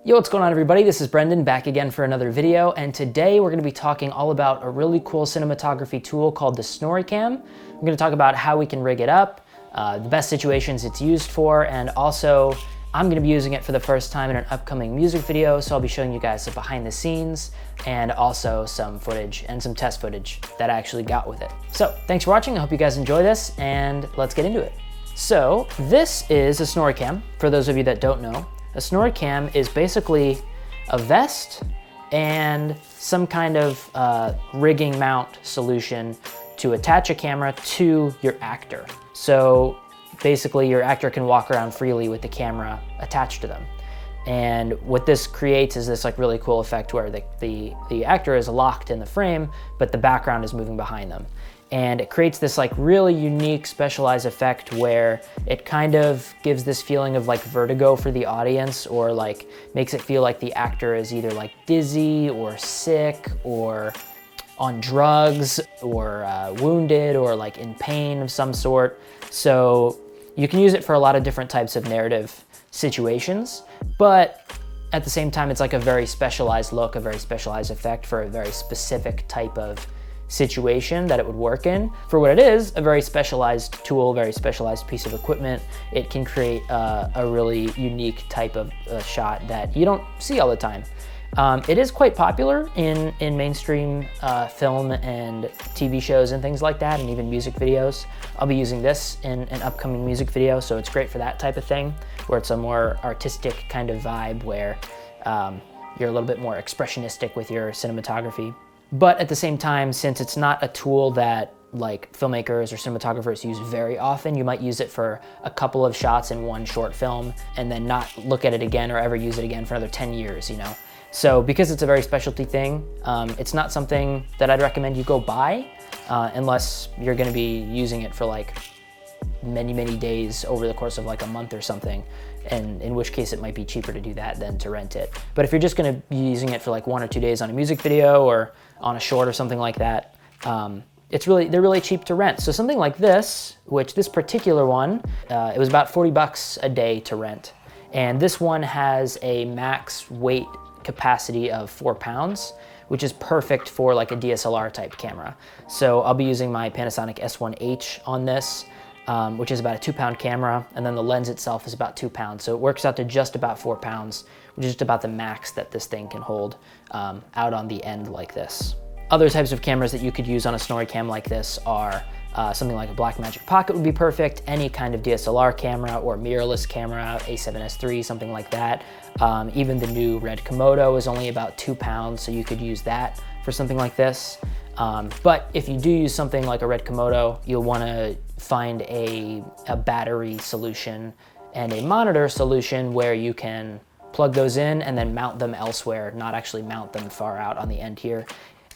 Yo, what's going on everybody? This is Brendan back again for another video, and today we're going to be talking all about a really cool cinematography tool called the Snorricam. I'm going to talk about how we can rig it up, the best situations it's used for, and also I'm going to be using it for the first time in an upcoming music video, so I'll be showing you guys some behind the scenes and also some footage and some test footage that I actually got with it. So thanks for watching. I hope you guys enjoy this, and let's get into it. So this is a Snorricam, for those of you that don't know. A Snorricam is basically a vest and some kind of rigging mount solution to attach a camera to your actor. So basically your actor can walk around freely with the camera attached to them. And what this creates is this like really cool effect where the actor is locked in the frame, but the background is moving behind them. And it creates this like really unique specialized effect where it kind of gives this feeling of like vertigo for the audience, or like makes it feel like the actor is either like dizzy or sick or on drugs or wounded or like in pain of some sort. So you can use it for a lot of different types of narrative situations, but at the same time, it's like a very specialized look, a very specialized effect for a very specific type of situation that it would work in. For what it is, a very specialized tool, very specialized piece of equipment, it can create a really unique type of shot that you don't see all the time. It is quite popular in mainstream film and TV shows and things like that, and even music videos. I'll be using this in an upcoming music video, so it's great for that type of thing, where it's a more artistic kind of vibe where you're a little bit more expressionistic with your cinematography. But at the same time, since it's not a tool that like filmmakers or cinematographers use very often, you might use it for a couple of shots in one short film and then not look at it again or ever use it again for another 10 years, you know? So because it's a very specialty thing, it's not something that I'd recommend you go buy unless you're gonna be using it for like many days over the course of like a month or something, and in which case it might be cheaper to do that than to rent it. But if you're just gonna be using it for like 1 or 2 days on a music video or on a short or something like that, they're really cheap to rent. So something like this, which this particular one, it was about 40 bucks a day to rent. And this one has a max weight capacity of 4 pounds, which is perfect for like a DSLR type camera. So I'll be using my Panasonic S1H on this, which is about a 2-pound camera, and then the lens itself is about 2 pounds. So it works out to just about 4 pounds, which is just about the max that this thing can hold out on the end like this. Other types of cameras that you could use on a Snorricam like this are something like a Blackmagic Pocket would be perfect, any kind of DSLR camera or mirrorless camera, A7S III, something like that. Even the new Red Komodo is only about 2 pounds, so you could use that for something like this. But if you do use something like a Red Komodo, you'll want to find a battery solution and a monitor solution where you can plug those in and then mount them elsewhere, not actually mount them far out on the end here.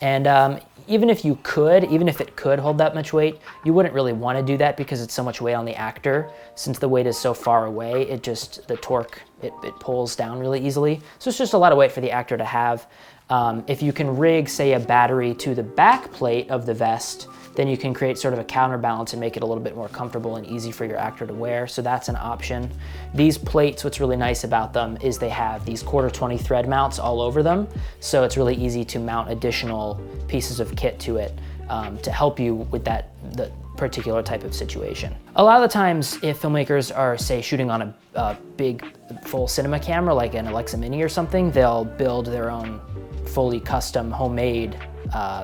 And even if it could hold that much weight, you wouldn't really want to do that because it's so much weight on the actor. Since the weight is so far away, the torque, it pulls down really easily. So it's just a lot of weight for the actor to have. If you can rig, say, a battery to the back plate of the vest, then you can create sort of a counterbalance and make it a little bit more comfortable and easy for your actor to wear. So that's an option. These plates, what's really nice about them is they have these 1/4-20 thread mounts all over them. So it's really easy to mount additional pieces of kit to it to help you with the particular type of situation. A lot of the times, if filmmakers are, say, shooting on a big full cinema camera, like an Alexa Mini or something, they'll build their own fully custom homemade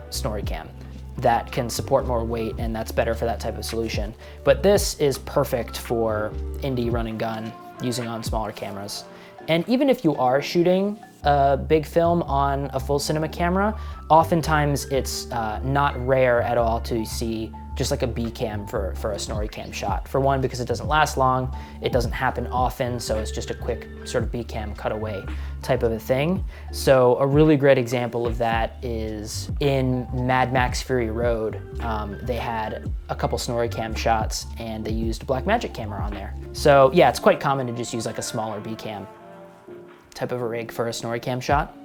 Snorricam that can support more weight, and that's better for that type of solution. But this is perfect for indie run and gun, using on smaller cameras. And even if you are shooting a big film on a full cinema camera, oftentimes it's not rare at all to see just like a B cam for a Snorricam shot. For one, because it doesn't last long, it doesn't happen often, so it's just a quick sort of B cam cutaway type of a thing. So a really great example of that is in Mad Max Fury Road. They had a couple Snorricam shots and they used a Blackmagic camera on there. So yeah, it's quite common to just use like a smaller B cam type of a rig for a Snorricam shot.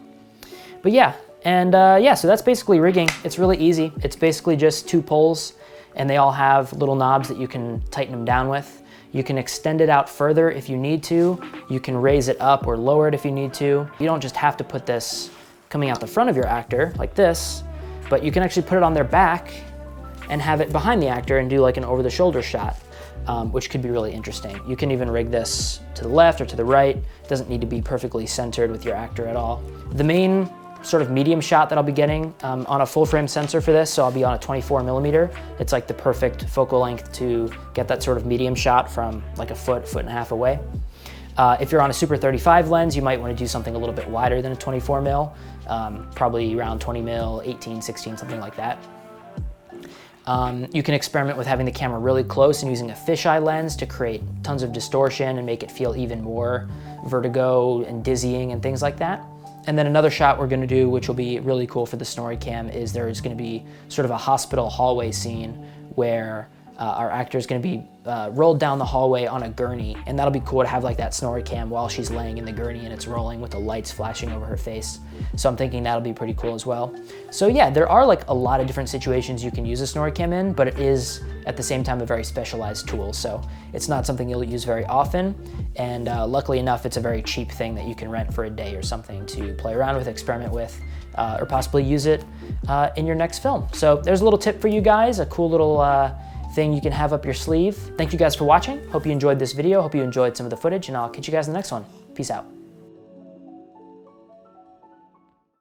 But yeah, and yeah, so that's basically rigging. It's really easy. It's basically just 2 poles, and they all have little knobs that you can tighten them down with. You can extend it out further if you need to. You can raise it up or lower it if you need to. You don't just have to put this coming out the front of your actor like this, but you can actually put it on their back and have it behind the actor and do like an over-the-shoulder shot, which could be really interesting. You can even rig this to the left or to the right. It doesn't need to be perfectly centered with your actor at all. The main sort of medium shot that I'll be getting on a full frame sensor for this, so I'll be on a 24mm. It's like the perfect focal length to get that sort of medium shot from like a foot and a half away. If you're on a Super 35 lens, you might want to do something a little bit wider than a 24mm, probably around 20mm, 18, 16, something like that. You can experiment with having the camera really close and using a fisheye lens to create tons of distortion and make it feel even more vertigo and dizzying and things like that. And then another shot we're gonna do, which will be really cool for the Snorricam, is there's gonna be sort of a hospital hallway scene where our actor is gonna be rolled down the hallway on a gurney, and that'll be cool to have like that Snorricam while she's laying in the gurney and it's rolling with the lights flashing over her face. So I'm thinking that'll be pretty cool as well. So yeah, there are like a lot of different situations you can use a Snorricam in, but it is at the same time a very specialized tool. So it's not something you'll use very often. And luckily enough, it's a very cheap thing that you can rent for a day or something to play around with, experiment with, or possibly use it in your next film. So there's a little tip for you guys, a cool little thing you can have up your sleeve. Thank you guys for watching. Hope you enjoyed this video. Hope you enjoyed some of the footage, and I'll catch you guys in the next one. Peace out.